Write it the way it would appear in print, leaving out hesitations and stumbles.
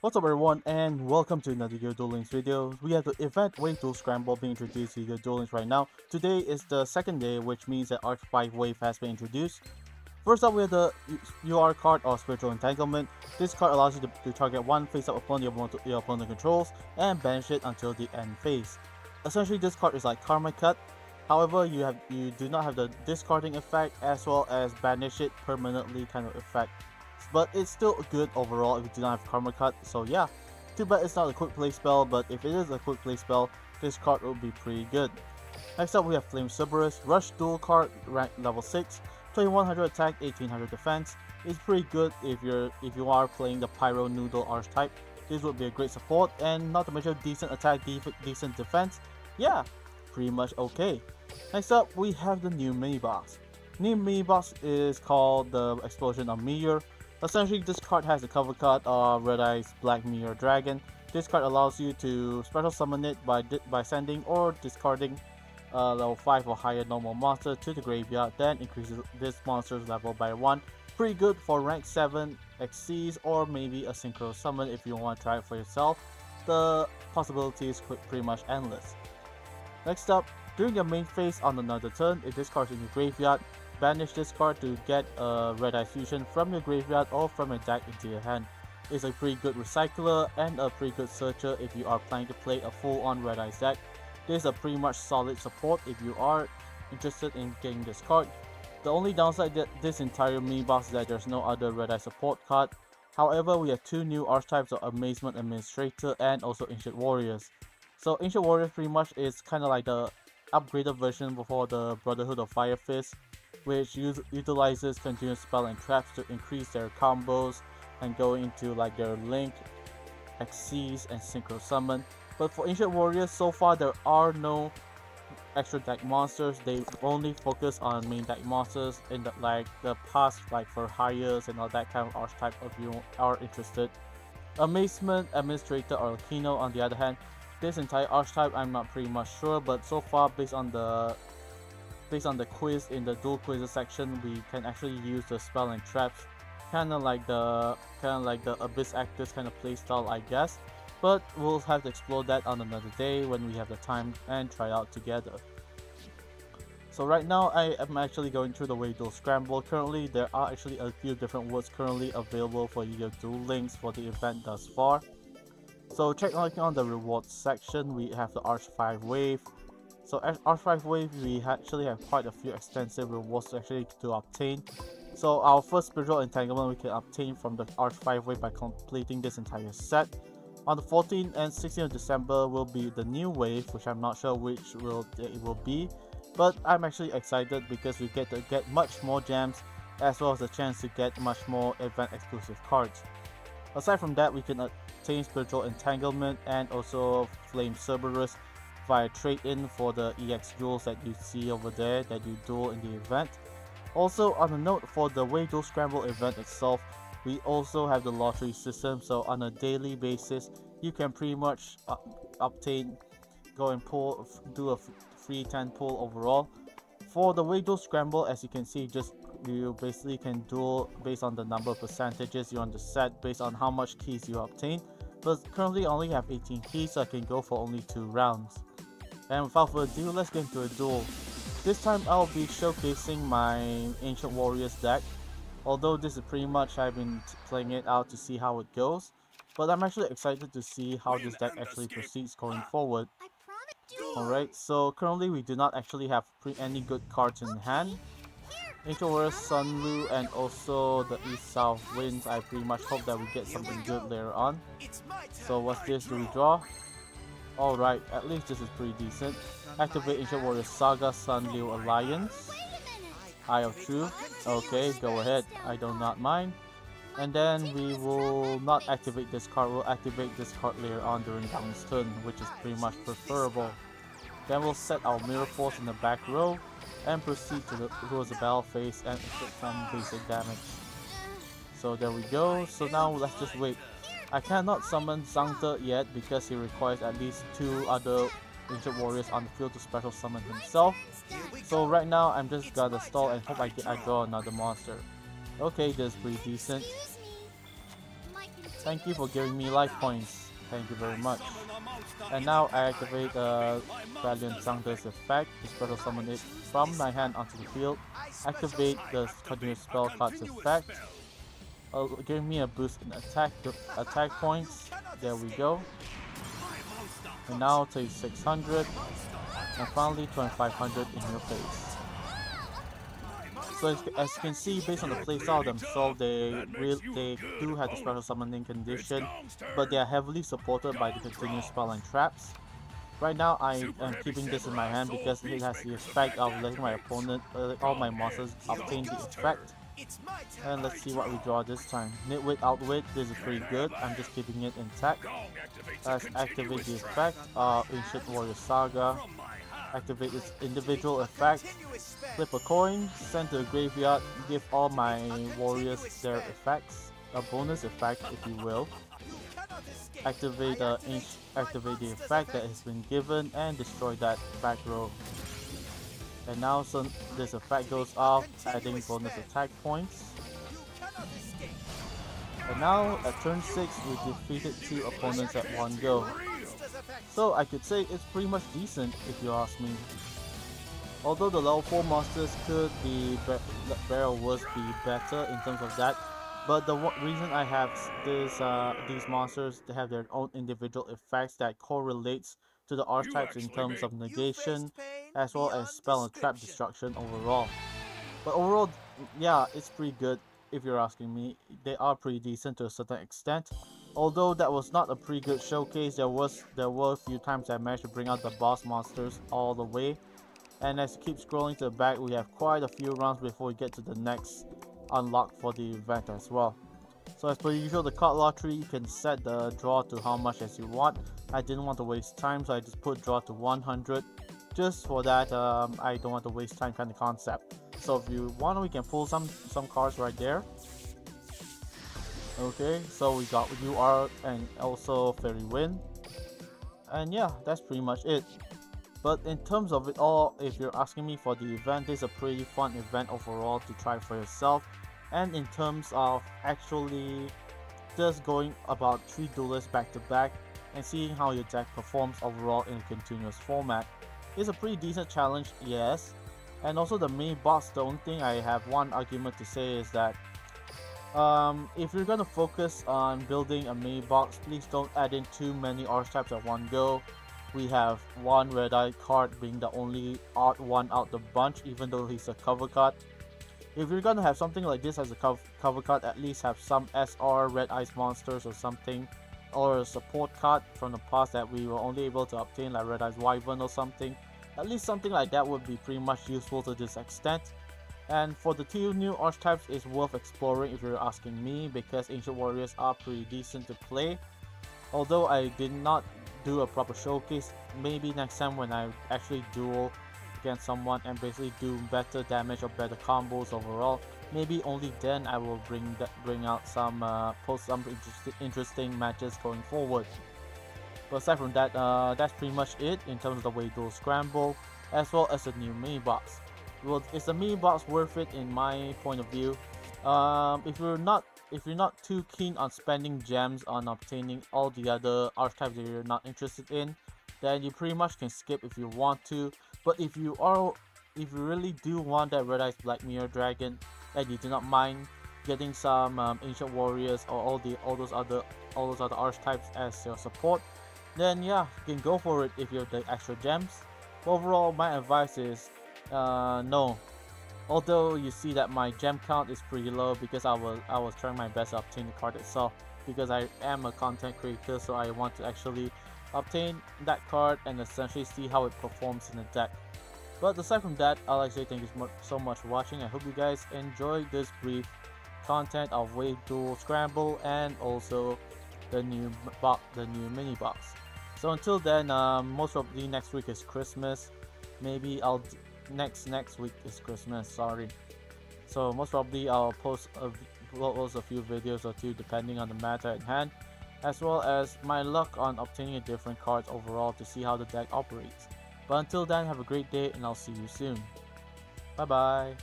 What's up everyone and welcome to another YuGiOh Duel video. We have the event Waveduel Scramble being introduced to YuGiOh Duel right now. Today is the second day, which means that Arch 5 Wave has been introduced. First up we have the UR card or Spiritual Entanglement. This card allows you to target one face-up opponent your opponent controls and banish it until the end phase. Essentially this card is like Karma Cut. However, you do not have the discarding effect as well as banish it permanently kind of effect. But it's still good overall if you do not have Karma Cut, so yeah. Too bad it's not a quick play spell, but if it is a quick play spell, this card will be pretty good. Next up we have Flame Cerberus, Rush Duel card, rank level 6, 2100 attack, 1800 defense. It's pretty good if you are playing the Pyro Noodle archetype. This would be a great support, and not to mention decent attack, decent defense. Yeah, pretty much okay. Next up we have the new mini box. New mini box is called the Explosion of Meteor. Essentially, this card has a cover card of Red Eyes Black Meteor Dragon. This card allows you to special summon it by sending or discarding level 5 or higher normal monster to the graveyard, then increases this monster's level by 1. Pretty good for rank 7 XCs or maybe a synchro summon if you want to try it for yourself. The possibilities is pretty much endless. Next up, during your main phase on another turn, if this card is in your graveyard, banish this card to get a Red Eye Fusion from your graveyard or from your deck into your hand. It's a pretty good recycler and a pretty good searcher if you are planning to play a full-on Red Eye deck. This is a pretty much solid support if you are interested in getting this card. The only downside to this entire mini box is that there's no other Red Eye support card. However, we have two new archetypes of Amazement Administrator and also Ancient Warriors. So Ancient Warriors pretty much is kind of like the upgraded version before the Brotherhood of Fire Fist, which utilizes continuous spell and traps to increase their combos and go into like their link, XCs, and synchro summon. But for Ancient Warriors, so far there are no extra deck monsters. They only focus on main deck monsters in the past, like for hires and all that kind of archetype if you are interested. Amazement Administrator or Kino on the other hand, this entire archetype I'm not pretty much sure, but so far based on the quiz in the dual quizzes section, we can actually use the spell and traps, kind of like the Abyss Actors kind of playstyle, I guess. But we'll have to explore that on another day when we have the time and try out together. So right now I am actually going through the Waveduel Scramble. Currently there are actually a few different words currently available for YuGiOh Duel links for the event thus far. So checking on the rewards section, we have the Arch 5 Wave. So at Arch 5 Wave, we actually have quite a few extensive rewards to obtain. So our first Spiritual Entanglement we can obtain from the Arch 5 Wave by completing this entire set. On the 14th and 16th of December will be the new wave, which I'm not sure which it will be. But I'm actually excited because we get to get much more gems as well as a chance to get much more event exclusive cards. Aside from that, we can obtain Spiritual Entanglement and also Flame Cerberus via trade-in for the EX duels that you see over there that you duel in the event. Also, on a note for the Waveduel Scramble event itself, we also have the lottery system, so on a daily basis you can pretty much go and do a free 10 pull overall. For the Waveduel Scramble, as you can see, you basically can duel based on the number of percentages you want to set based on how much keys you obtain. But currently I only have 18 keys, so I can go for only 2 rounds. And without further ado, let's get into a duel. This time I'll be showcasing my Ancient Warriors deck. Although this is pretty much I've been playing it out to see how it goes. But I'm actually excited to see how this deck actually proceeds going forward. Alright, so currently we do not actually have any good cards in hand. Ancient Warriors, Sunlu, and also the East-South Winds. I pretty much hope that we get something good later on. So what's this? Do we draw? Alright, at least this is pretty decent. Activate Ancient Warriors Saga Sunliu Alliance. Eye of Truth. Okay, go ahead. I do not mind. And then we will not activate this card. We'll activate this card later on during Down's turn, which is pretty much preferable. Then we'll set our Mirror Force in the back row and proceed towards the battle phase and inflict some basic damage. So there we go. So now let's just wait. I cannot summon Zhangde yet because he requires at least 2 other Ancient Warriors on the field to special summon himself. So right now I'm just gonna stall and hope I draw another monster. Okay, this is pretty decent. Thank you for giving me life points. Thank you very much. And now I activate the Valiant Sanctus effect to special summon it from my hand onto the field. Activate the continuous spell cards effect, giving me a boost in attack points. There we go. And now take 600, and finally 2500 in your face. So as you can see, based on the playstyle themselves, they do have the special summoning condition, but they are heavily supported by the continuous spell and traps. Right now, I am keeping this in my hand because it has the effect of letting my opponent, all my monsters, obtain the effect. And let's see what we draw this time. Nitwit Outwit, this is pretty good. I'm just keeping it intact. Let's activate the effect of Ancient Warrior Saga. Activate its individual effect. Flip a coin, send to the graveyard, give all my warriors their effects. A bonus effect, if you will. Activate the effect that has been given and destroy that back row. And now this effect goes off, adding bonus attack points. And now at turn 6 we defeated 2 opponents at one go. So I could say it's pretty much decent if you ask me. Although the level 4 monsters could be very worse be better in terms of that. But the reason I have these monsters, they have their own individual effects that correlates to the archetypes in terms of negation, as well as spell and trap destruction overall. But overall, yeah, it's pretty good if you're asking me. They are pretty decent to a certain extent. Although that was not a pretty good showcase, there were a few times I managed to bring out the boss monsters all the way. And as you keep scrolling to the back, we have quite a few rounds before we get to the next unlock for the event as well. So as per usual, the card lottery, you can set the draw to how much as you want. I didn't want to waste time, so I just put draw to 100. Just for that, I don't want to waste time kind of concept. So if you want, we can pull some cards right there. Okay, so we got UR and also Fairy Wind. And yeah, that's pretty much it. But in terms of it all, if you're asking me for the event, this is a pretty fun event overall to try for yourself. And in terms of actually just going about 3 duelists back to back and seeing how your deck performs overall in a continuous format is a pretty decent challenge, yes. And also the main box, the only thing I have one argument to say is that if you're gonna focus on building a main box, please don't add in too many archetypes at one go. We have one Red Eye card being the only odd one out the bunch, even though he's a cover card. If you're gonna have something like this as a cover card, at least have some SR Red Eyes monsters or something, or a support card from the past that we were only able to obtain, like Red Eyes Wyvern or something. At least something like that would be pretty much useful to this extent. And for the 2 new archetypes, it's worth exploring if you're asking me, because Ancient Warriors are pretty decent to play. Although I did not do a proper showcase, maybe next time when I actually duel against someone and basically do better damage or better combos overall, maybe only then I will bring out some interesting matches going forward. But aside from that, that's pretty much it in terms of the Waveduel Scramble, as well as the new mini box. Well, is the mini box worth it in my point of view? If you're not too keen on spending gems on obtaining all the other archetypes that you're not interested in, then you pretty much can skip if you want to. But if you really do want that Red Eyes Black Meteor Dragon, and you do not mind getting some Ancient Warriors or all those other archetypes as your support, then yeah, you can go for it if you have the extra gems. Overall, my advice is no. Although you see that my gem count is pretty low because I was trying my best to obtain the card itself, because I am a content creator, so I want to actually obtain that card and essentially see how it performs in the deck. But aside from that, I'd like to say thank you so much for watching. I hope you guys enjoyed this brief content of Waveduel Scramble and also the new mini box. So until then, most probably next week is Christmas. Maybe next week is Christmas, sorry. So most probably I'll post a few videos or 2 depending on the matter at hand, as well as my luck on obtaining different cards overall to see how the deck operates. But until then, have a great day and I'll see you soon. Bye bye.